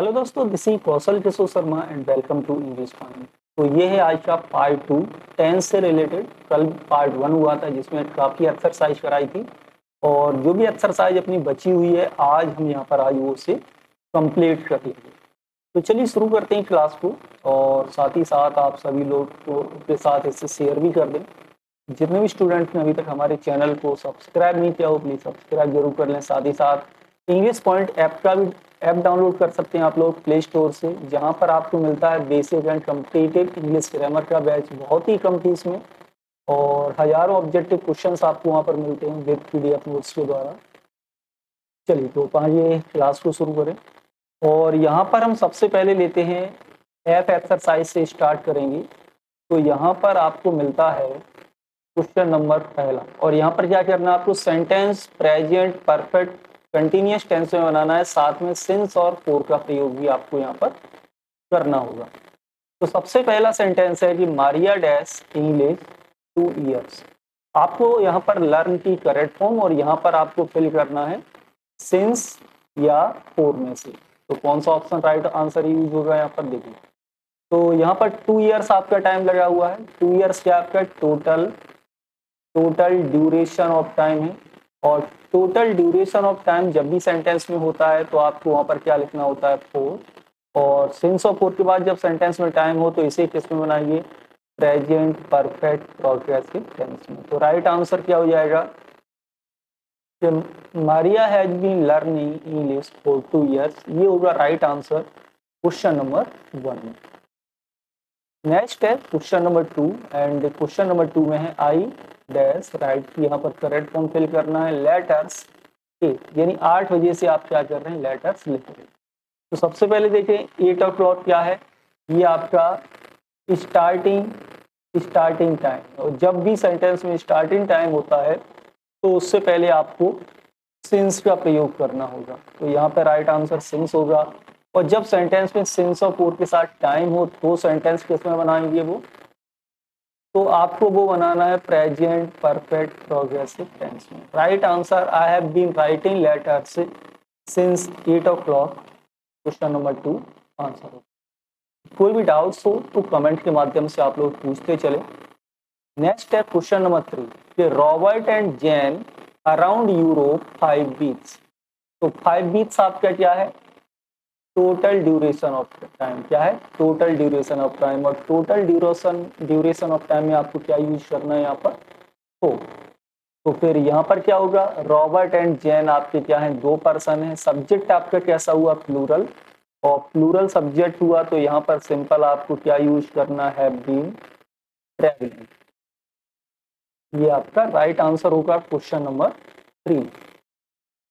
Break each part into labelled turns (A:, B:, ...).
A: Hello दोस्तों, this is Kaushal Kishore Sharma and welcome to English point. तो ये है आज का पार्ट 2 टेंस से रिलेटेड। कल पार्ट 1 हुआ था जिसमें काफ़ी एक्सरसाइज कराई थी और जो भी एक्सरसाइज अपनी बची हुई है आज हम यहाँ पर आज वो उसे कंप्लीट कर लेंगे। तो चलिए शुरू करते हैं क्लास को और साथ ही साथ आप सभी लोग को के साथ इसे शेयर भी कर दें। जितने भी स्टूडेंट ने अभी तक हमारे चैनल को सब्सक्राइब नहीं किया हो प्लीज़ सब्सक्राइब जरूर कर लें। साथ ही साथ इंग्लिश पॉइंट ऐप का भी ऐप डाउनलोड कर सकते हैं आप लोग प्ले स्टोर से, जहां पर आपको मिलता है basic and completed English grammar का बैच बहुत ही कम फीस में और हजारों ऑब्जेक्टिव क्वेश्चंस आपको वहां पर मिलते हैं विद पीडीएफ नोट्स के द्वारा। चलिए तो आइए क्लास को शुरू करें और यहाँ पर हम सबसे पहले लेते हैं एफ एक्सरसाइज से स्टार्ट करेंगे। तो यहाँ पर आपको मिलता है क्वेश्चन नंबर पहला और यहाँ पर क्या करना है आपको sentence present perfect continuous tense में बनाना है, साथ में सिंस और फोर का प्रयोग भी आपको यहाँ पर करना होगा। तो सबसे पहला सेंटेंस है कि मारिया डैश इंग्लिश 2 इयर्स। आपको यहाँ पर लर्न की करेक्ट फॉर्म और यहाँ पर आपको फिल करना है सिंस या फोर में से। तो कौन सा ऑप्शन राइट आंसर यूज होगा यहाँ पर देखिए। तो यहाँ पर 2 इयर्स आपका टाइम लगा हुआ है। 2 इयर्स क्या आपका टोटल ड्यूरेशन ऑफ टाइम है और टोटल ड्यूरेशन ऑफ टाइम जब भी सेंटेंस में होता है तो आपको वहां पर क्या लिखना होता है 4 और सिंस ऑफ 4 के बाद जब सेंटेंस में टाइम हो तो इसे किस में बनाइए प्रेजेंट परफेक्ट प्रोग्रेसिव टेंस में। तो राइट आंसर क्या हो जाएगा कि Maria has been learning English for 2 years. ये होगा राइट आंसर क्वेश्चन नंबर 1 में। नेक्स्ट है question number 2 and question number 2 में है आई डैश राइट। यहाँ पर करेक्ट फॉर्म फिल करना है लेटर्स 8 यानी 8 बजे से आप क्या कर रहे हैं लेटर्स लिख रहे हैं। तो सबसे पहले देखें 8 o'clock क्या है, ये आपका स्टार्टिंग टाइम और जब भी सेंटेंस में स्टार्टिंग टाइम होता है तो उससे पहले आपको सिंस का प्रयोग करना होगा। तो यहाँ पे राइट आंसर सिंस होगा और जब सेंटेंस में सिंस और फोर के साथ टाइम हो तो सेंटेंस किसमें बनाएंगे वो, तो आपको वो बनाना है प्रेजेंट परफेक्ट प्रोग्रेसिव टेंस में। Right answer I have been writing letters since 8 o'clock question number 2 answer हो। कोई भी डाउट्स हो तो कमेंट के माध्यम से आप लोग पूछते चले। नेक्स्ट है क्वेश्चन नंबर 3 कि Robert and Jain around Europe 5 weeks. तो 5 वीक्स आपका क्या है टोटल ड्यूरेशन ऑफ टाइम, क्या है टोटल ड्यूरेशन ऑफ टाइम और टोटल ड्यूरेशन ऑफ टाइम में आपको क्या यूज करना है यहाँ पर तो फिर यहाँ पर क्या होगा रॉबर्ट एंड जैन आपके क्या है 2 पर्सन है। सब्जेक्ट आपका कैसा हुआ प्लूरल और प्लूरल सब्जेक्ट हुआ तो यहाँ पर सिंपल आपको क्या यूज करना है बीन ट्रेवलिंग। ये आपका राइट आंसर होगा क्वेश्चन नंबर 3।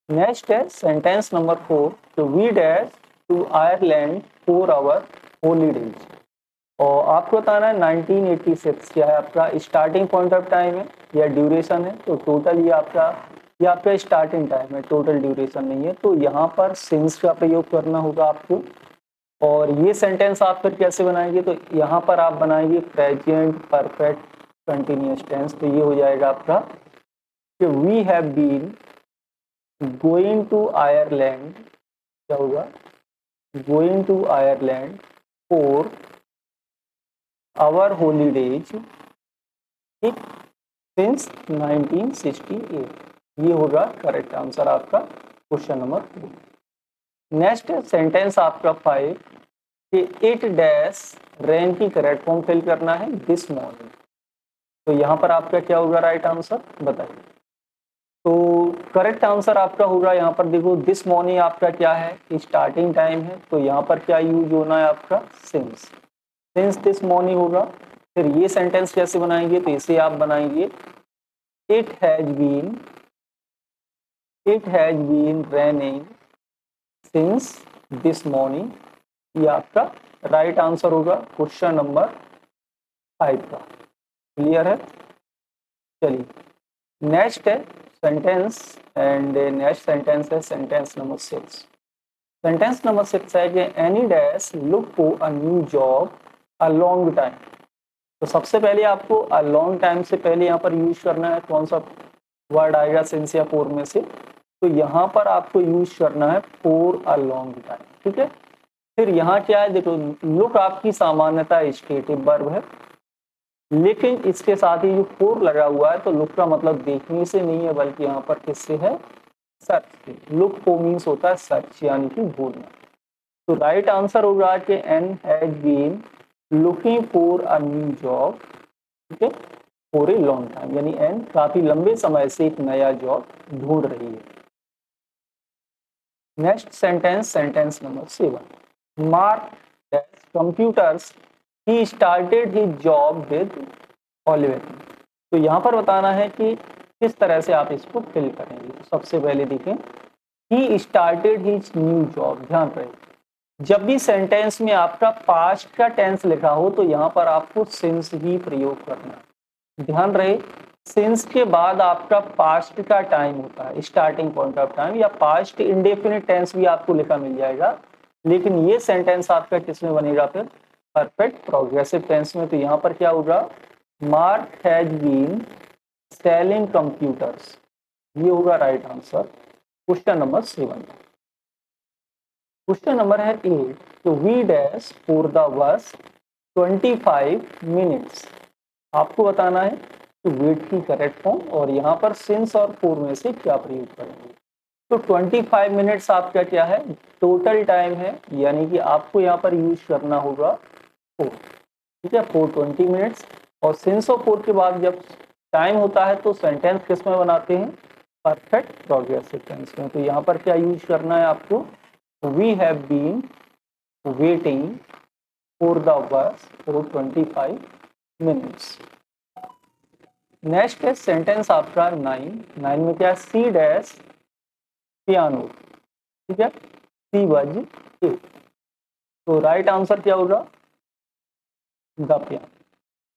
A: नेक्स्ट है सेंटेंस नंबर 4 तो we dash to Ireland for our holidays और आपको बताना है 1986 क्या है आपका स्टार्टिंग पॉइंट ऑफ टाइम है या ड्यूरेशन है। तो टोटल ये आपका स्टार्टिंग टाइम है, टोटल ड्यूरेशन नहीं है। तो यहाँ पर सिंस का प्रयोग करना होगा आपको और ये सेंटेंस आप फिर कैसे बनाएंगे तो यहाँ पर आप बनाएंगे प्रेजेंट परफेक्ट कंटिन्यूअस टेंस। तो ये हो जाएगा आपका कि we have been going to Ireland, क्या होगा going to Ireland for our holidays since 1968। ये होगा करेक्ट आंसर आपका क्वेश्चन नंबर 4। नेक्स्ट सेंटेंस आपका 5 कि इट डैश रेन की करेक्ट फॉर्म फिल करना है दिस मॉर्निंग। तो यहाँ पर आपका क्या होगा राइट आंसर बताइए। तो करेक्ट आंसर आपका होगा यहाँ पर देखो दिस मॉर्निंग आपका क्या है स्टार्टिंग टाइम है तो यहाँ पर क्या यूज होना है आपका सिंस दिस मॉर्निंग होगा। फिर ये सेंटेंस कैसे बनाएंगे तो इसे आप बनाएंगे it has been raining since this morning. ये आपका राइट आंसर होगा क्वेश्चन नंबर 5 का। क्लियर है। चलिए नेक्स्ट है सेंटेंस एंड नेक्स्ट सेंटेंस है सेंटेंस नंबर 6। सेंटेंस नंबर 6 है कि Annie dash look for a new job a long time. तो सबसे पहले आपको अ लॉन्ग टाइम से पहले यहाँ पर यूज करना है कौन सा वर्ड आएगा सिंस या फोर में से, तो यहाँ पर आपको यूज करना है फॉर अ लॉन्ग टाइम। ठीक है फिर यहाँ क्या है, देखो लुक आपकी सामान्यतः स्टेटिव वर्ब है, लेकिन इसके साथ ही जो फोर लगा हुआ है तो लुक का मतलब देखने से नहीं है, बल्कि यहाँ पर किससे है, सर्च से। लुक को मीन्स होता है सर्च यानी कि ढूंढना। तो राइट आंसर होगा कि Ann has been looking for a new job, ठीक है, फॉर ए लॉन्ग टाइम, यानी एन काफी लंबे समय से एक नया जॉब ढूंढ रही है। Next sentence, sentence number 7, mark computers he started his job with Oliver. तो यहाँ पर बताना है कि किस तरह से आप इसको फिल करेंगे। तो सबसे पहले देखें, he started his new job. ध्यान रहे, जब भी सेंटेंस में आपका पास्ट का टेंस लिखा हो तो यहाँ पर आपको सिंस ही प्रयोग करना। ध्यान रहे, सिंस के बाद आपका पास्ट का टाइम होता है, स्टार्टिंग पॉइंट ऑफ टाइम, या पास्ट इंडेफिनिट टेंस भी आपको लिखा मिल जाएगा, लेकिन ये सेंटेंस आपका किसमें बनेगा, फिर परफेक्ट प्रोग्रेसिव टेंस में। तो यहाँ पर क्या होगा, Mark has been selling computers, ये होगा right answer question number 7। Question number है 8, तो we dash for the bus 25 minutes. आपको बताना है कि वेट की करेक्ट फॉर्म और यहाँ पर सिंस और फोर में से क्या प्रयोग करेंगे। तो 25 मिनट्स आपका क्या है, टोटल टाइम है, यानी कि आपको यहाँ पर यूज करना होगा 4, ठीक है, 420 मिनट्स। और सिंस और फोर के बाद जब टाइम होता है तो सेंटेंस किस में बनाते हैं, परफेक्ट प्रोग्रेसिव टेंस में। तो यहाँ पर क्या यूज करना है आपको, we have been waiting for the bus for 25 minutes. Next है सेंटेंस आपका 9 में क्या है, सी डैश पियानो, ठीक है, सी वज इट। तो राइट आंसर क्या होगा, द पियानो।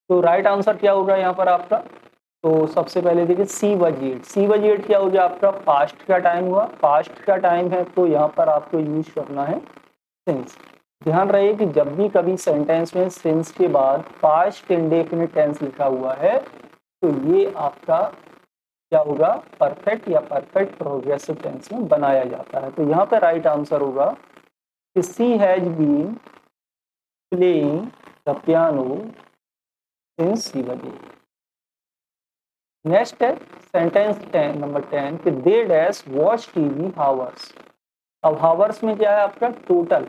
A: तो राइट आंसर क्या होगा यहाँ पर आपका, तो सबसे पहले देखिए सी was it. C was it क्या हो गया, आपका पास्ट का टाइम हुआ, पास्ट का टाइम है तो यहाँ पर आपको यूज करना है सिंस। ध्यान रहे कि जब भी कभी सेंटेंस में सिंस के बाद पास्ट इंडेफिनिट टेंस लिखा हुआ है तो ये आपका क्या होगा, परफेक्ट या परफेक्ट प्रोग्रेसिव टेंस में बनाया जाता है। तो यहाँ पे राइट आंसर होगा कि she has been playing the piano since she was eight. Next है सेंटेंस 10 नंबर 10 कि they dash watch TV hours. अब हावर्स में क्या है आपका, टोटल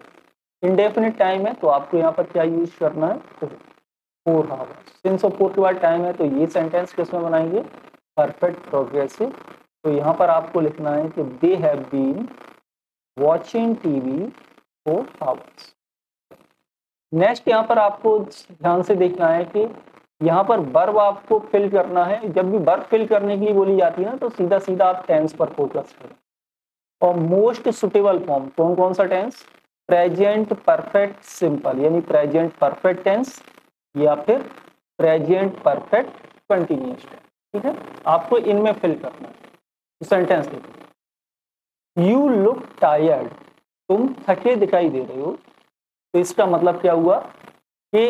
A: इंडेफिनिट टाइम है, तो आपको यहाँ पर क्या यूज करना है, 4 हावर्स। सिंस और 4 के बाद टाइम है तो ये सेंटेंस किसमें बनाएंगे, परफेक्ट प्रोग्रेसिव। तो यहाँ पर आपको लिखना है कि they have been watching TV for hours. Next यहाँ पर आपको ध्यान से देखना है कि यहाँ पर वर्ब आपको फिल करना है। जब भी वर्ब फिल करने की बोली जाती है ना तो सीधा सीधा आप टेंस पर फोकस करें। और मोस्ट सुटेबल फॉर्म कौन कौन सा टेंस, प्रेजेंट परफेक्ट सिंपल यानी प्रेजेंट परफेक्ट टेंस, या फिर प्रेजेंट परफेक्ट कंटिन्यूअस टेंस, ठीक है, आपको इनमें फिल करना है। तो सेंटेंस देखो, यू लुक टायर्ड, तुम थके दिखाई दे रहे हो। तो इसका मतलब क्या हुआ कि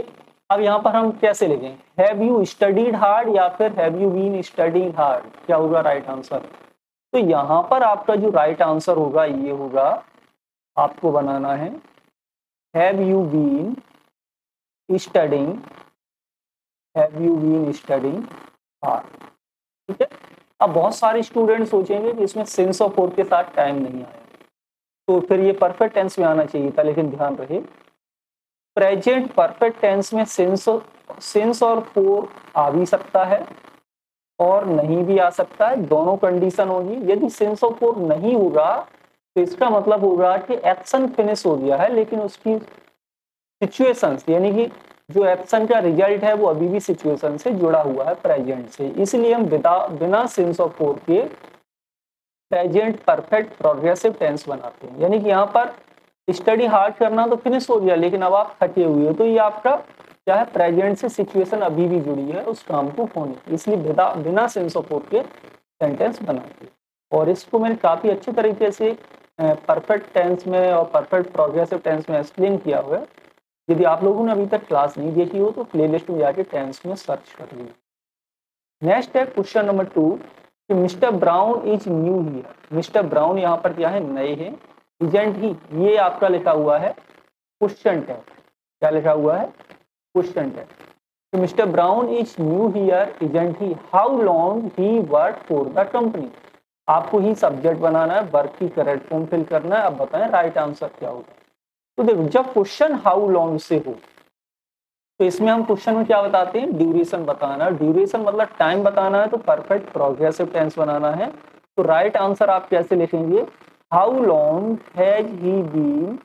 A: अब यहाँ पर हम कैसे लिखें, हैव यू स्टडीड हार्ड या फिर have you been studying hard, क्या होगा राइट आंसर। तो यहाँ पर आपका जो राइट आंसर होगा ये होगा, आपको बनाना है have you been studying, have you been studying hard, ठीक है। अब बहुत सारे स्टूडेंट सोचेंगे कि इसमें सिंस और फोर के साथ टाइम नहीं आया, तो फिर ये परफेक्ट टेंस में आना चाहिए था, लेकिन ध्यान रहे प्रेजेंट परफेक्ट टेंस में सिंस और फोर आ भी सकता है और नहीं भी आ सकता है, दोनों कंडीशन होगी। यदि सिंस और फोर नहीं होगा तो इसका मतलब होगा कि एक्शन फिनिश हो गया है, लेकिन उसकी सिचुएशंस यानी कि जो एक्शन का रिजल्ट है वो अभी भी सिचुएशन से जुड़ा हुआ है प्रेजेंट से। इसलिए हम बिना सिंस और फोर के प्रेजेंट परफेक्ट प्रोग्रेसिव टेंस बनाते हैं। यानी कि यहाँ पर स्टडी हार्ड करना तो फिनिश हो गया, लेकिन अब आप थके हुए हो, तो ये आपका क्या है, प्रेजेंट से सिचुएशन अभी भी जुड़ी है उस काम को होने, इसलिए बिना सेंस ऑफ फोर के सेंटेंस बनाते हैं। और इसको मैंने काफी अच्छे तरीके से परफेक्ट टेंस में और परफेक्ट प्रोग्रेसिव टेंस में एक्सप्लेन किया हुआ है। यदि आप लोगों ने अभी तक क्लास नहीं देखी हो तो प्लेलिस्ट में जाके टेंस में सर्च कर लीजिए। नेक्स्ट है क्वेश्चन नंबर 2 कि mister brown is new here. Mister brown यहाँ पर क्या है, नए हैं। इजेंट ही, ये आपका लिखा हुआ है क्वेश्चन टैग, क्या लिखा हुआ है, क्वेश्चन टैग। तो mister brown is new here isn't he, how long he work for the company. आपको ही सब्जेक्ट बनाना है, वर्क की करेक्ट फॉर्म फिल करना है। अब बताएं राइट आंसर क्या होगा। तो देखो जब क्वेश्चन हाउ लॉन्ग से हो तो इसमें हम क्वेश्चन में क्या बताते हैं, ड्यूरेशन बताना है। ड्यूरेशन मतलब टाइम बताना है, तो परफेक्ट प्रोग्रेसिव टेंस बनाना है। तो राइट आंसर आप कैसे लिखेंगे, how long has he been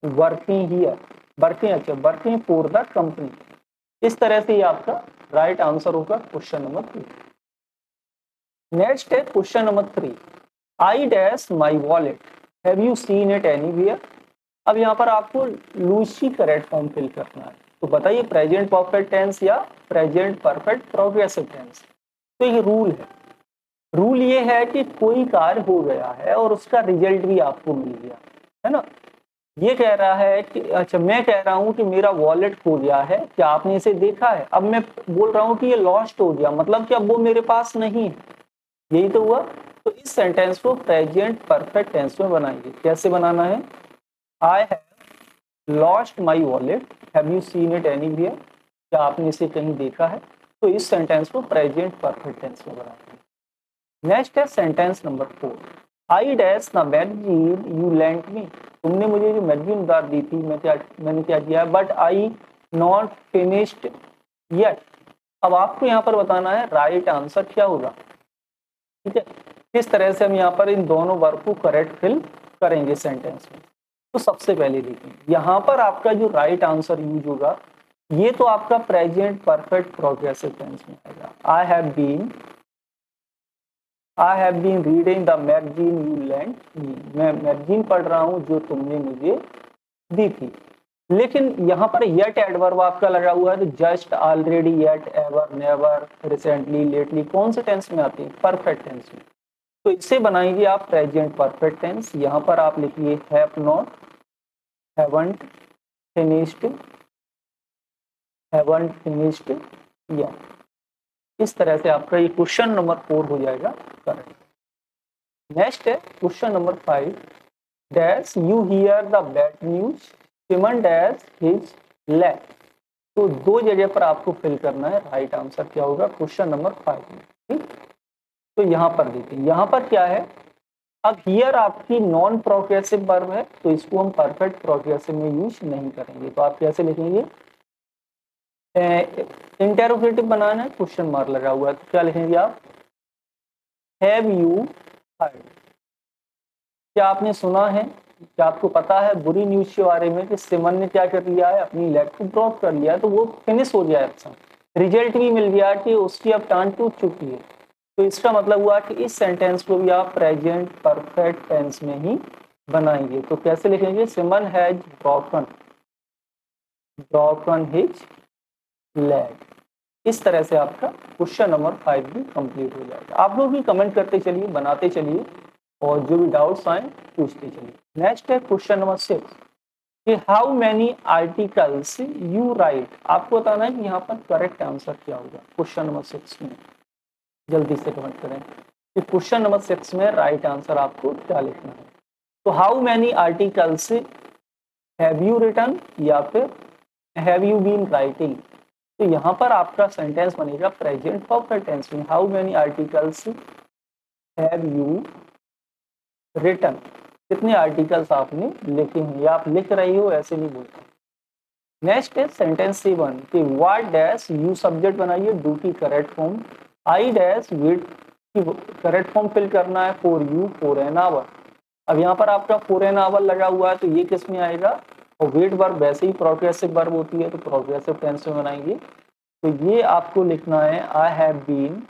A: working here, working, अच्छा वर्किंग फॉर द कंपनी। इस तरह से ये आपका राइट आंसर होगा क्वेश्चन नंबर 3। नेक्स्ट है question number 3, I dash my wallet, have you seen it anywhere. अब यहाँ पर आपको लूसी करेक्ट फॉर्म फिल करना है। तो बताइए प्रेजेंट परफेक्ट टेंस या प्रेजेंट परफेक्ट प्रोग्रेसिव टेंस। तो ये रूल है, रूल ये है कि कोई कार्य हो गया है और उसका रिजल्ट भी आपको मिल गया है ना। ये कह रहा है कि अच्छा मैं कह रहा हूं कि मेरा वॉलेट खो गया है, क्या आपने इसे देखा है। अब मैं बोल रहा हूं कि ये लॉस्ट हो गया, मतलब कि अब वो मेरे पास नहीं है, यही तो हुआ। तो इस सेंटेंस को प्रेजेंट परफेक्ट टेंस में बनाइए। कैसे बनाना है, I have lost my wallet, have you seen it anywhere, क्या आपने इसे कहीं देखा है। तो इस सेंटेंस को प्रेजेंट परफेक्ट टेंस में बनाइए। नेक्स्ट है sentence number 4, I dash the magazine you lent me, तुमने मुझे जो मैगजीन उधार दी थी मैंने क्या किया, but I not finished yet. अब आपको यहाँ पर बताना है राइट आंसर क्या होगा, ठीक है। किस तरह से हम यहाँ पर इन दोनों वर्ब को करेक्ट फिल करेंगे सेंटेंस में। तो सबसे पहले देखिए यहाँ पर आपका जो राइट आंसर यूज होगा, ये तो आपका प्रेजेंट परफेक्ट प्रोग्रेसिव टेंस में आएगा। I have been reading the magazine you lent me, मैं मैगजीन पढ़ रहा हूँ जो तुमने मुझे दी थी। लेकिन यहाँ पर येट एडवर्ब आपका लगा हुआ है, तो just, already, yet, ever, never, recently, lately, कौन से टेंस में आती है, परफेक्ट टेंस में। तो इसे बनाएंगे आप प्रेजेंट परफेक्ट टेंस। यहाँ पर आप लिखिए have not, haven't finished, haven't finished yet. इस तरह से आपका ये क्वेश्चन नंबर 4 हो जाएगा करेक्ट। नेक्स्ट है question number 5, dash you hear the bad news, Simon dash his luck. तो दो जगह पर आपको फिल करना है, राइट आंसर क्या होगा क्वेश्चन नंबर 5 में, ठीक। तो यहाँ पर देखिए यहाँ पर क्या है, अब हियर आपकी नॉन प्रोग्रेसिव वर्ब है, तो इसको हम परफेक्ट प्रोग्रेसिव में यूज नहीं करेंगे। तो आप कैसे लिखेंगे, इंटेरोगेटिव बनाना है, क्वेश्चन मार्क लगा हुआ है, तो क्या लिखेंगे आप, हैव यू हर्ड, क्या आपने सुना है, क्या आपको पता है बुरी न्यूज के बारे में कि सिमन ने क्या कर लिया है, अपनी लेग को ड्रॉप कर लिया है। तो वो फिनिश हो गया है, रिजल्ट भी मिल गया कि उसकी अब टांग टूट चुकी है। तो इसका मतलब हुआ कि इस सेंटेंस को भी आप प्रेजेंट परफेक्ट टेंस में ही बनाएंगे। तो कैसे लिखेंगे, सिमन हैज ब्रोकन हिज लेग। इस तरह से आपका क्वेश्चन नंबर 5 भी कंप्लीट हो जाएगा। आप लोग भी कमेंट करते चलिए, बनाते चलिए, और जो भी डाउट्स आए पूछते चलिए। नेक्स्ट है क्वेश्चन नंबर 6, कि how many articles you right. आपको बताना है कि यहाँ पर करेक्ट आंसर क्या होगा क्वेश्चन नंबर 6 में। जल्दी से कमेंट करें कि क्वेश्चन नंबर 6 में राइट आंसर आपको क्या लिखना है। तो how many articles have you written या फिर हैव यू बीन राइटिंग। तो यहाँ पर आपका सेंटेंस बनेगा प्रेजेंट परफेक्ट टेंस में, how many articles have you written, कितने आर्टिकल्स आपने लिखे हैं या आप लिख रही हो, ऐसे नहीं बोलते। नेक्स्ट है सेंटेंस 7, कि व्हाट डैश यू सब्जेक्ट बनाइए, डू की correct form, I dash wait की करेक्ट फॉर्म फिल करना है, for you for an hour. अब यहाँ पर आपका फॉर एन आवर लगा हुआ है, तो ये किस में आएगा, और वेट वर्ब वैसे ही प्रोग्रेसिव वर्ब होती है, तो प्रोग्रेसिव टेंस में बनाएंगे। तो ये आपको लिखना है, I have been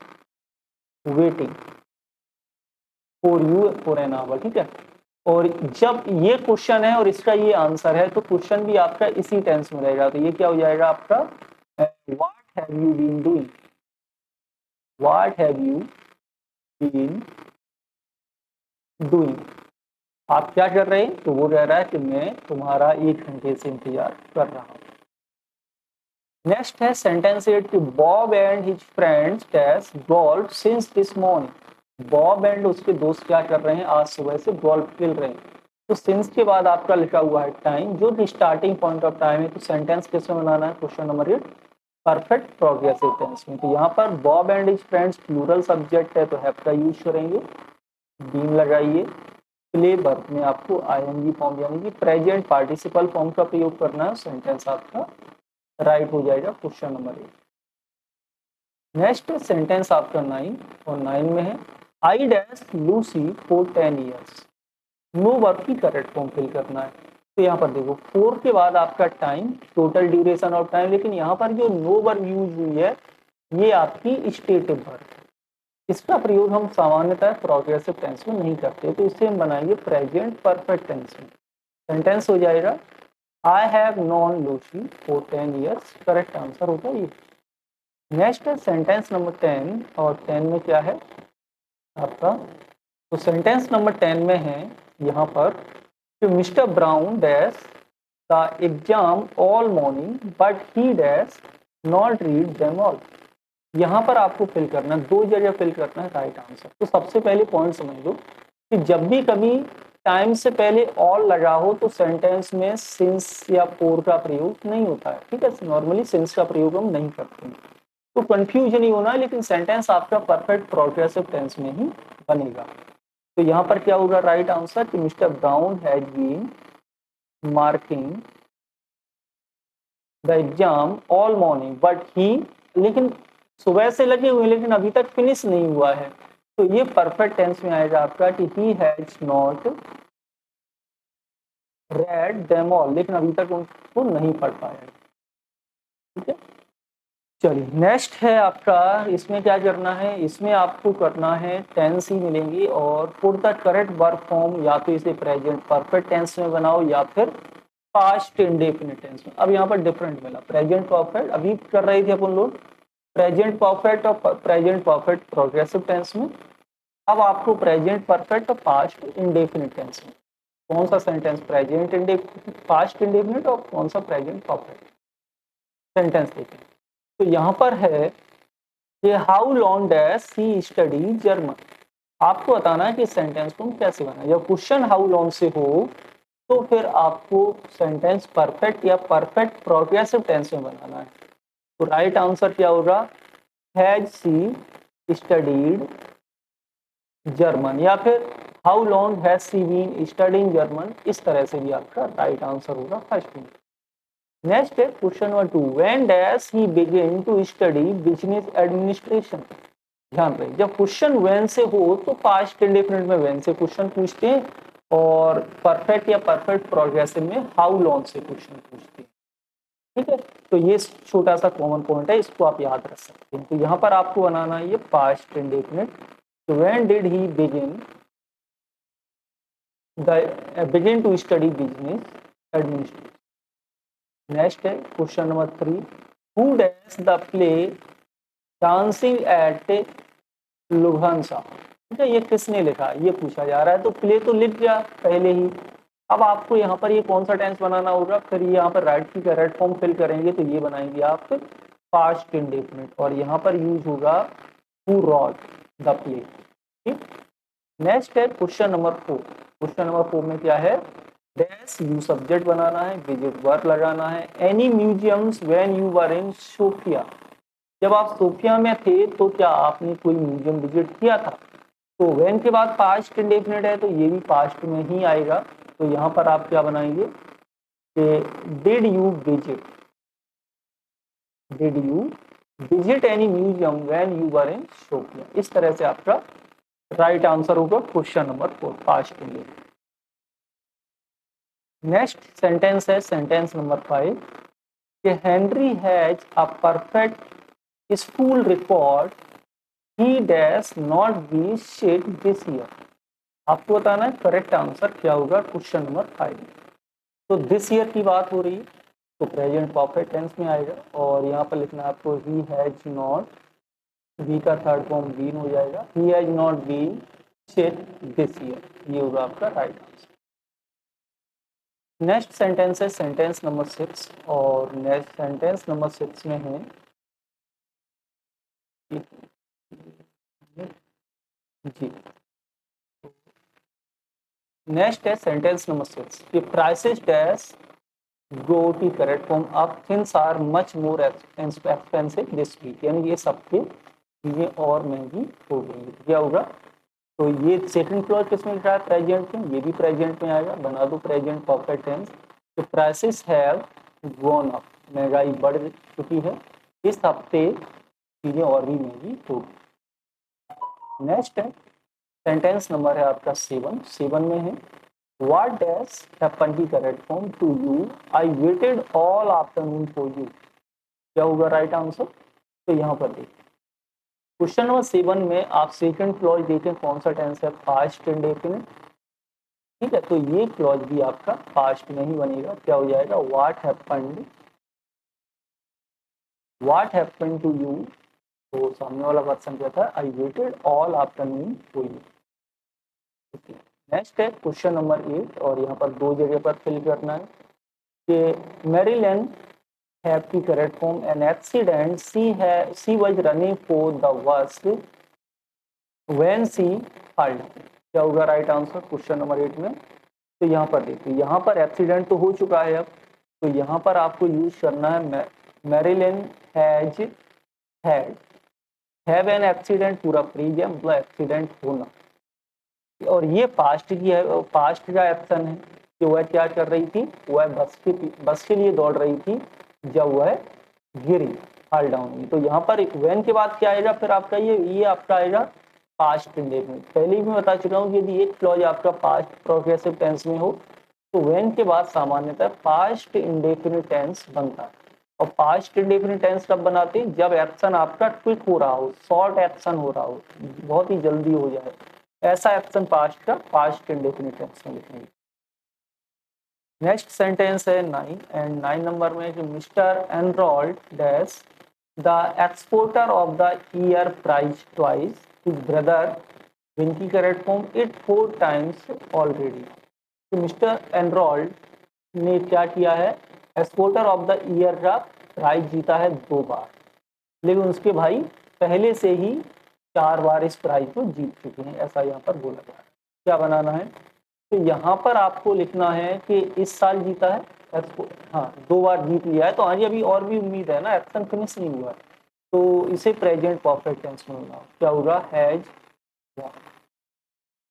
A: waiting for you for an hour, ठीक है। और जब ये क्वेश्चन है और इसका ये आंसर है, तो क्वेश्चन भी आपका इसी टेंस में रहेगा। तो ये क्या हो जाएगा आपका, what have you been doing, what have you been doing, आप क्या कर रहे हैं। तो वो कह रहा है कि मैं तुम्हारा 1 घंटे से इंतजार कर रहा हूँ। नेक्स्ट है सेंटेंस 8, कि Bob and his friends test golf since this morning. Bob and उसके दोस्त क्या कर रहे हैं, आज सुबह से गोल्फ खेल रहे हैं। तो सिंस के बाद आपका लिखा हुआ है टाइम, जो स्टार्टिंग पॉइंट ऑफ टाइम है, तो सेंटेंस किस में बनाना है, question number 8 perfect progressive tense में। तो यहाँ पर Bob and his friends plural subject है तो हैव का यूज करेंगे, बीन लगाइए। प्ले वर्ब में आपको आईएनजी फॉर्म यानी कि प्रेजेंट पार्टिसिपल फॉर्म का प्रयोग करना है, सेंटेंस आपका राइट हो जाएगा क्वेश्चन नंबर 8। नेक्स्ट सेंटेंस आपका 9 और 9 में है I dash Lucy for 10 years. No verb की करेक्ट फॉर्म फिल करना है। तो यहाँ पर देखो 4 के बाद आपका time, total duration of time, लेकिन यहाँ पर जो नो वर्ब यूज हुई है ये आपकी स्टेटिव वर्ब है। इसका प्रयोग हम सामान्यतः प्रोग्रेसिव टेंस में नहीं करते, तो इसे हम बनाएंगे प्रेजेंट परफेक्ट टेंस में। सेंटेंस हो जाएगा I have non Lucy for 10 years, correct answer होगा ये। नेक्स्ट है सेंटेंस नंबर 10 और 10 में क्या है आपका, तो सेंटेंस नंबर 10 में है यहाँ पर कि mister brown dash the exam all morning but he dash not read them all. यहाँ पर आपको फिल करना है, 2 जगह फिल करना है राइट आंसर। तो सबसे पहले पॉइंट समझ लो कि जब भी कभी टाइम से पहले ऑल लगा हो तो सेंटेंस में सिंस या फोर का प्रयोग नहीं होता है, ठीक है। नॉर्मली सिंस का प्रयोग हम नहीं करते हैं, तो कंफ्यूज नहीं होना है, लेकिन सेंटेंस आपका परफेक्ट प्रोग्रेसिव टेंस में ही बनेगा। तो यहाँ पर क्या होगा राइट आंसर कि mister Brown has been marking the exam all morning but he, लेकिन सुबह से लगे हुए लेकिन अभी तक फिनिश नहीं हुआ है, तो ये परफेक्ट टेंस में आएगा आपका कि ही has not red them all, लेकिन अभी तक उनको नहीं पढ़ पाया, ठीक है। चलिए नेक्स्ट है आपका, इसमें क्या करना है, इसमें आपको करना है टेंस ही मिलेंगी और for the correct verb form या तो इसे प्रेजेंट परफेक्ट टेंस में बनाओ या फिर पास्ट इंडेफिनिट टेंस में। अब यहाँ पर डिफरेंट मिला, प्रेजेंट परफेक्ट अभी कर रहे थे अपन लोग प्रेजेंट परफेक्ट और प्रेजेंट परफेक्ट प्रोग्रेसिव टेंस में, अब आपको प्रेजेंट परफेक्ट और पास्ट इंडेफिनिट टेंस में। कौन सा sentence present indefinite past indefinite और कौन सा प्रेजेंट परफेक्ट, सेंटेंस देखें। तो यहाँ पर है कि how long dash she study German. आपको बताना है कि सेंटेंस को कैसे बनाए। जब क्वेश्चन हाउ लॉन्ग से हो तो फिर आपको सेंटेंस परफेक्ट या परफेक्ट प्रोग्रेसिव टेंस में बनाना है। तो राइट आंसर क्या होगा, हैज सी स्टडीड जर्मन या फिर how long has she been studying German, इस तरह से भी आपका राइट आंसर होगा फर्स्ट में। नेक्स्ट है question number 2 when dash he begin to study business administration. ध्यान रहे जब क्वेश्चन व्हेन से हो तो पास्ट इंडेफिनिट में व्हेन से क्वेश्चन पूछते हैं और परफेक्ट या परफेक्ट प्रोग्रेसिव में हाउ लॉन्ग से क्वेश्चन पूछते हैं, ठीक है। तो ये छोटा सा कॉमन पॉइंट है, इसको आप याद रख सकते हैं। तो यहाँ पर आपको बनाना है ये पास्ट इंडेफिनिट। तो when did he begin to study business administration. Next है question number 3 who dash the play dancing at Lughnasa, ठीक है। ये किसने लिखा ये पूछा जा रहा है, तो प्ले तो लिख गया पहले ही। अब आपको यहाँ पर ये कौन सा टेंस बनाना होगा, फिर ये यहाँ पर राइट की करेक्ट फॉर्म फिल करेंगे तो ये बनाएंगे आप पास्ट इंडेफिनिट और यहाँ पर यूज होगा हु रॉट द प्ले, ठीक। नेक्स्ट है क्वेश्चन नंबर 4। क्वेश्चन नंबर 4 में क्या है, डैश यू सब्जेक्ट बनाना है, विजिट वर्ब लगाना है। Any museums when you were in Sofia, जब आप सोफिया में थे तो क्या आपने कोई म्यूजियम विजिट किया था। तो व्हेन के बाद पास्ट इंडेफिनिट है तो ये भी पास्ट में ही आएगा। तो यहाँ पर आप क्या बनाएंगे कि did you visit any museum when you were in Sofia, इस तरह से आपका राइट आंसर होगा question number 4 past indefinite. Next sentence है सेंटेंस नंबर 5 कि Henry has a perfect school record he dash not be sick this year. आपको बताना है करेक्ट आंसर क्या होगा क्वेश्चन नंबर 5। तो दिस ईयर की बात हो रही है तो प्रेजेंट परफेक्ट टेंस में आएगा और यहाँ पर लिखना है आपको ही हैज नॉट, बी का थर्ड फॉर्म बीन हो जाएगा, he has not been sick this year, ये होगा आपका राइट आंसर। नेक्स्ट सेंटेंस है सेंटेंस नंबर 6 और नेक्स्ट सेंटेंस नंबर 6 में है जी नेक्स्ट है सेंटेंस नंबर 6 कि प्राइसेस डैश गो की correct form of things are much more expensive this week, यानी ये सबके चीजें और महंगी हो गई। क्या होगा? तो ये सेकंड क्लॉज किसमें लिखा है? प्रेजेंट में। ये भी प्रेजेंट में आएगा, बना दो प्रेजेंट परफेक्ट टेंस। तो प्राइसेस हैव गॉन अप, महंगाई बढ़ चुकी है, इस हफ्ते चीजें और भी महंगी होगी। नेक्स्ट है सेंटेंस नंबर है आपका 7 में है व्हाट डैश हैपन की correct form to you, I waited all afternoon for you. क्या होगा राइट आंसर? तो यहाँ पर देखिए क्वेश्चन नंबर 7 में आप सेकंड क्लॉज देखें कौन सा टेंस है? Past indefinite. ठीक है, तो ये क्लॉज भी आपका पास्ट में ही बनेगा। क्या हो जाएगा? What happened to you. तो सामने वाला पर्सन कहता है I waited all afternoon for you. Next है क्वेश्चन नंबर 8 और यहाँ पर दो जगह पर फिल करना है कि मैरीलैंड हैव की correct form an accident she was running for the bus when she fall. क्या होगा राइट आंसर क्वेश्चन नंबर 8 में? तो यहाँ पर देखिए, यहाँ पर एक्सीडेंट तो हो चुका है अब, तो यहाँ पर आपको यूज करना है Maryland has had, have an accident पूरा प्रीवियस मतलब एक्सीडेंट होना, और ये पास्ट की है, पास्ट का एक्शन है कि वह क्या कर रही थी? वह बस के लिए दौड़ रही थी जब वह गिरी, फॉल डाउन हुई। तो यहाँ पर व्हेन के बाद क्या आएगा फिर आपका? ये आपका आएगा पास्ट इंडेफिनिट। पहले ही मैं बता चुका हूँ कि यदि एक क्लॉज आपका पास्ट प्रोग्रेसिव टेंस में हो तो व्हेन के बाद सामान्यतः पास्ट इंडेफिनिट टेंस बनता है। और पास्ट इंडेफिनिट टेंस कब बनाते हैं? जब एक्शन आपका क्विक हो रहा हो, शॉर्ट एक्शन हो रहा हो, बहुत ही जल्दी हो जाए, ऐसा एक्शन पास्ट का पास्ट इंडेफिनिट टेंस में लिखेंगे। नेक्स्ट सेंटेंस है 9 एंड 9 नंबर में कि mister Arnold dash the exporter of the year prize twice his brother win की correct form it 4 times already. तो मिस्टर एनरोल्ड ने क्या किया है? एक्सपोर्टर ऑफ द ईयर का प्राइज जीता है 2 बार, लेकिन उसके भाई पहले से ही 4 बार इस प्राइज को जीत चुके हैं, ऐसा यहाँ पर बोला गया है। क्या बनाना है? तो यहाँ पर आपको लिखना है कि इस साल जीता है, हाँ 2 बार जीत लिया है, तो हाँ जी अभी और भी उम्मीद है ना, एक्शन फिनिश नहीं हुआ है, तो इसे प्रेजेंट परफेक्ट टेंस में होगा। क्या होगा? Has won.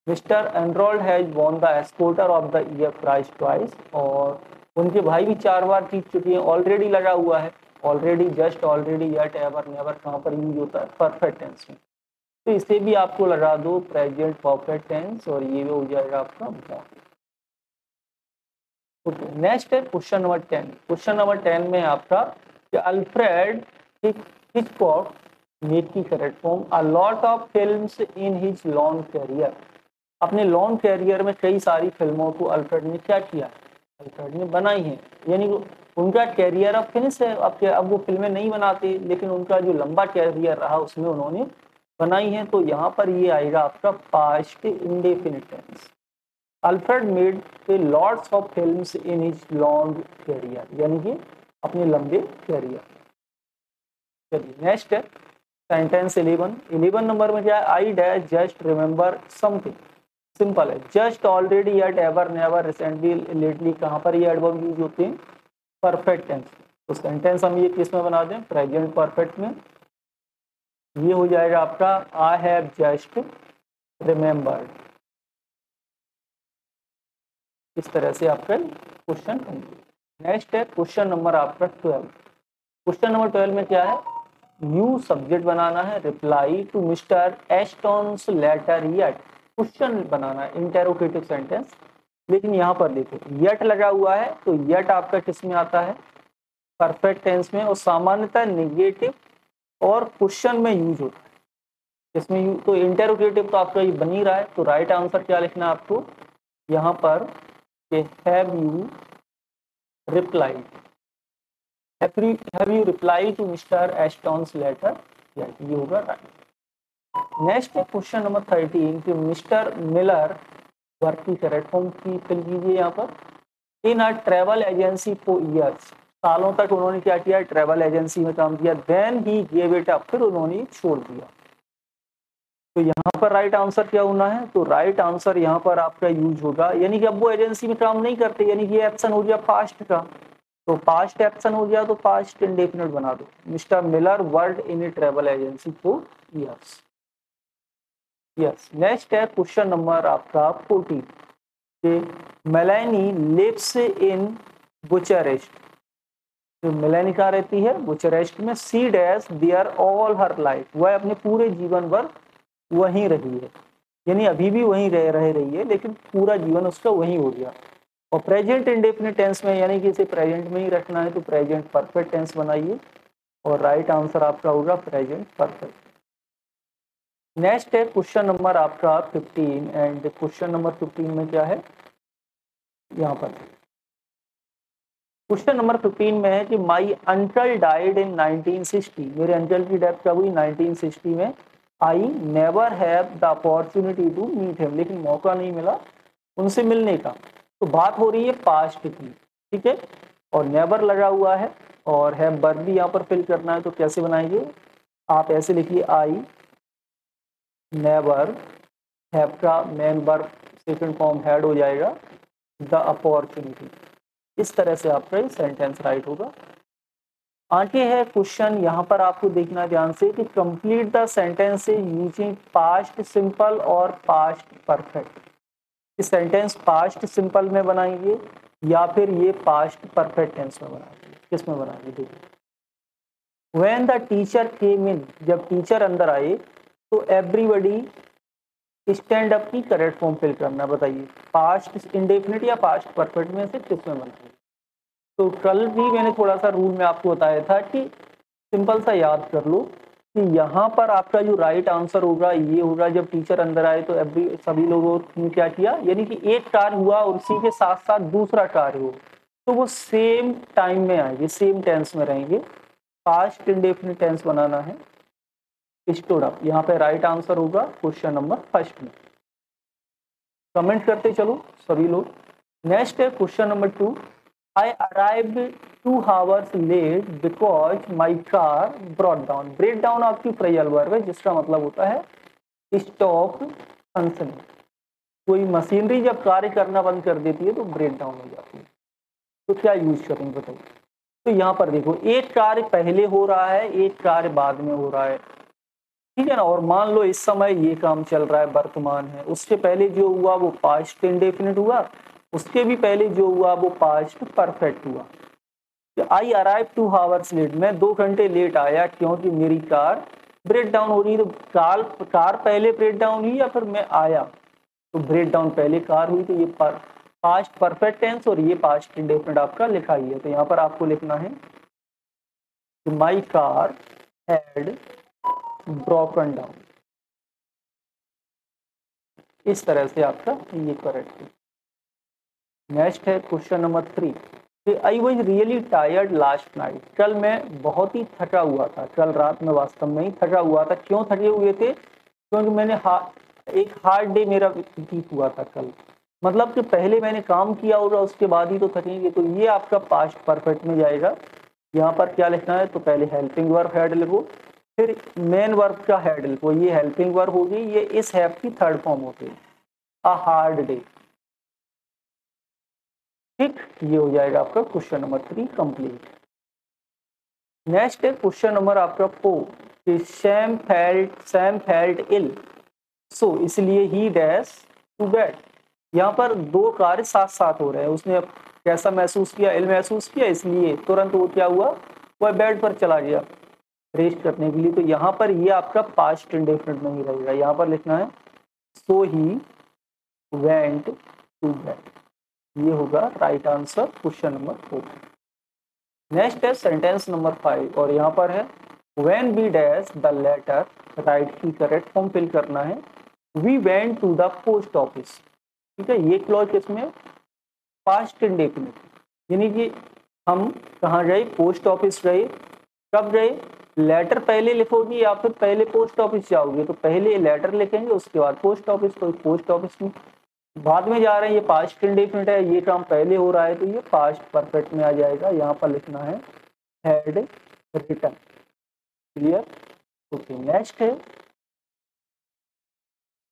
A: Mister Arnold has won the exporter of the year prize twice, और उनके भाई भी 4 बार जीत चुके हैं। ऑलरेडी लगा हुआ है, already, just, already, yet, ever, never कहाँ पर यूज होता है? परफेक्ट टेंस में। तो इसे भी आपको लगा दो प्रेजेंट परफेक्ट टेंस और ये भी हो जाएगा आपका वॉन। ओके, नेक्स्ट है क्वेश्चन नंबर 10। क्वेश्चन नंबर 10 में आपका कि अल्फ्रेड हिचकॉक मेड की correct form a lot of films in his long career. अपने लॉन्ग कैरियर में कई सारी फिल्मों को अल्फ्रेड ने क्या किया? अल्फ्रेड ने बनाई है, यानी उनका कैरियर अब फिनिश है। अब वो फिल्में नहीं बनाते, लेकिन उनका जो लंबा कैरियर रहा उसमें उन्होंने बनाई है। तो यहाँ पर ये आएगा आपका past indefinite tense. Alfred made a lots of films in his long career, यानी कि अपने लंबे कैरियर। चलिए नेक्स्ट है सेंटेंस 11 नंबर में क्या है? I dash just remember something. Simple है, just, already, yet, ever, never, recently, lately, कहाँ पर ये एडवर्ब यूज होते हैं? Perfect tense. तो सेंटेंस हम ये किस में बना दें? प्रेजेंट परफेक्ट में। ये हो जाएगा आपका आई हैव जस्ट रिमेंबर्ड। इस तरह से आपका क्वेश्चन कंप्लीट। नेक्स्ट है क्वेश्चन नंबर आपका 12। क्वेश्चन नंबर 12 में क्या है? यू सब्जेक्ट बनाना है, reply to mister Ashton's letter yet. Question बनाना है, इंटेरोगेटिव सेंटेंस। लेकिन यहाँ पर देखो यट लगा हुआ है, तो यट आपका किस में आता है? परफेक्ट टेंस में, और सामान्यतः नेगेटिव और क्वेश्चन में यूज होता है इसमें। तो इंटेरोगेटिव तो आपका ये बन ही रहा है, तो राइट आंसर क्या लिखना है आपको यहाँ पर? Have you replied, have you replied to Mr. Ashton's letter? ये होगा राइट। नेक्स्ट है क्वेश्चन नंबर 13 कि मिस्टर मिलर वर्क की करेक्ट फॉर्म की फिल कीजिए यहाँ पर। In a travel agency for years, सालों तक उन्होंने क्या किया? ट्रेवल एजेंसी में काम किया। Then he gave it up, फिर उन्होंने छोड़ दिया। तो यहाँ पर राइट आंसर क्या होना है, तो राइट आंसर यहाँ पर आपका यूज होगा, यानी कि अब वो एजेंसी में काम नहीं करते, यानी कि एक्शन हो गया पास्ट का, तो पास्ट एक्शन हो गया तो पास्ट इंडेफिनिट बना दो। Mister Miller worked in a travel agency for years. Yes, next है क्वेश्चन नंबर आपका 14 कि मेलानी लिव्स इन बुचारेस्ट। तो मेलानी कहाँ रहती है, बुचारेस्ट में। She dash there all her life, वह अपने पूरे जीवन भर वहीं रही है, यानी अभी भी वहीं रह रही है, लेकिन पूरा जीवन उसका वहीं हो गया। और प्रेजेंट इंडेफिनिट टेंस में, यानी कि इसे प्रेजेंट में ही रखना है, तो प्रेजेंट परफेक्ट टेंस बनाइए और राइट आंसर आपका होगा प्रेजेंट परफेक्ट। नेक्स्ट है क्वेश्चन नंबर आपका 15 एंड क्वेश्चन नंबर 15 में क्या है, यहाँ पर क्वेश्चन नंबर 15 में है कि माई अंकल डाइड इन 1960। मेरे अंकल की डेथ कब हुई, 1960 में। I never have the opportunity to meet him, लेकिन मौका नहीं मिला उनसे मिलने का। तो बात हो रही है पास्ट की, ठीक है, और नेवर लगा हुआ है और हैव वर्ब भी यहाँ पर फिल करना है। तो कैसे बनाएंगे, आप ऐसे लिखिए आई नेवर, हैव का main verb second form had हो जाएगा, द अपॉर्चुनिटी। इस तरह से आपका ये सेंटेंस राइट होगा। आगे है क्वेश्चन, यहाँ पर आपको देखना ध्यान से कि complete the sentence using past simple और पास्ट परफेक्ट। इस सेंटेंस पास्ट सिंपल में बनाएंगे या फिर ये पास्ट परफेक्ट टेंस में बनाएंगे, किस में बनाएंगे देखिए। व्हेन द टीचर केम इन, जब टीचर अंदर आए तो एवरीबडी स्टैंड अप की करेक्ट फॉर्म फिल करना, बताइए पास्ट इंडेफिनिट या पास्ट परफेक्ट में से किस में बनाएंगे। तो कल भी मैंने थोड़ा सा रूल में आपको बताया था कि सिंपल सा याद कर लो कि यहाँ पर आपका जो राइट आंसर होगा ये होगा, जब टीचर अंदर आए तो सभी लोगों ने क्या किया, यानी कि एक कार्य हुआ और उसी के साथ साथ दूसरा कार्य हो, तो वो सेम टाइम में आएंगे, सेम टेंस में रहेंगे। पास्ट इंडेफिनिट टेंस बनाना है। स्टूड अप, यहाँ पे राइट आंसर होगा क्वेश्चन नंबर फर्स्ट में। कमेंट करते चलो सभी लोग। नेक्स्ट है question number 2, I arrived 2 hours late because my car broke down। Break down आपकी फ्रेजल वर्ब है जिसका मतलब होता है स्टॉप फंक्शनिंग। कोई मशीनरी जब कार्य करना बंद कर देती है तो ब्रेक डाउन हो जाती है। तो क्या यूज करेंगे बताइए। तो यहाँ पर देखो एक कार्य पहले हो रहा है, एक कार्य बाद में हो रहा है, ठीक है ना। और मान लो इस समय ये काम चल रहा है, वर्तमान है, उससे पहले जो हुआ वो पास्ट इंडेफिनिट हुआ, उसके भी पहले जो हुआ वो पास्ट परफेक्ट हुआ। आई अराइव 2 hours लेट, मैं 2 घंटे लेट आया क्योंकि मेरी कार ब्रेक डाउन हो रही है। तो कार पहले ब्रेक डाउन हुई या फिर मैं आया, तो ब्रेक डाउन पहले कार हुई, तो ये पास्ट परफेक्ट टेंस और ये पास्ट इंडेफिनिट आपका लिखा ही है। तो यहाँ पर आपको लिखना है my car had broken down. इस तरह से आपका ये करेक्ट है। नेक्स्ट है question number 3, I was really tired last night. कल मैं बहुत ही थका हुआ था, कल रात में वास्तव में ही थका हुआ था। क्यों थके हुए थे, क्योंकि मैंने एक हार्ड डे मेरा बीत हुआ था कल, मतलब कि पहले मैंने काम किया होगा उसके बाद ही तो थकेंगे। तो ये आपका पास्ट परफेक्ट में जाएगा। यहाँ पर क्या लिखना है, तो पहले हेल्पिंग वर्ब हेड लिखो, फिर मेन वर्ब का हेड लिखो। ये हेल्पिंग वर्ब होगी, ये इस हैव की थर्ड फॉर्म होती है, अ हार्ड डे, ठीक। ये हो जाएगा आपका क्वेश्चन नंबर 3 कंप्लीट। नेक्स्ट है क्वेश्चन नंबर आपका 4, सैम फेल्ट इल, सो इसलिए ही डैश टू बेड। यहाँ पर दो कार्य साथ साथ हो रहे हैं, उसने कैसा महसूस किया, इल महसूस किया, इसलिए तुरंत वो क्या हुआ, वह बेड पर चला गया रेस्ट करने के लिए। तो यहाँ पर ये आपका पास्ट इंडेफिनिट में ही रहेगा। यहाँ पर लिखना है so he went to bed. ये होगा right answer question number 4। Next है सेंटेंस नंबर 5 और यहाँ पर है when we dash the letter, write की करेक्ट फॉर्म फिल करना है। We went to the post office, ठीक है। ये क्लॉज किसमें, पास्ट इंडेफिनिट, यानी कि हम कहाँ गए, पोस्ट ऑफिस गए। कब गए, लेटर पहले लिखोगी या फिर पहले पोस्ट ऑफिस जाओगे, तो पहले लेटर लिखेंगे उसके बाद पोस्ट ऑफिस। तो पोस्ट ऑफिस में बाद में जा रहे हैं, ये पास्ट इंडेफिनिट है, ये काम पहले हो रहा है, तो ये पास्ट परफेक्ट में आ जाएगा। यहाँ पर लिखना है had written. Clear, okay. Next है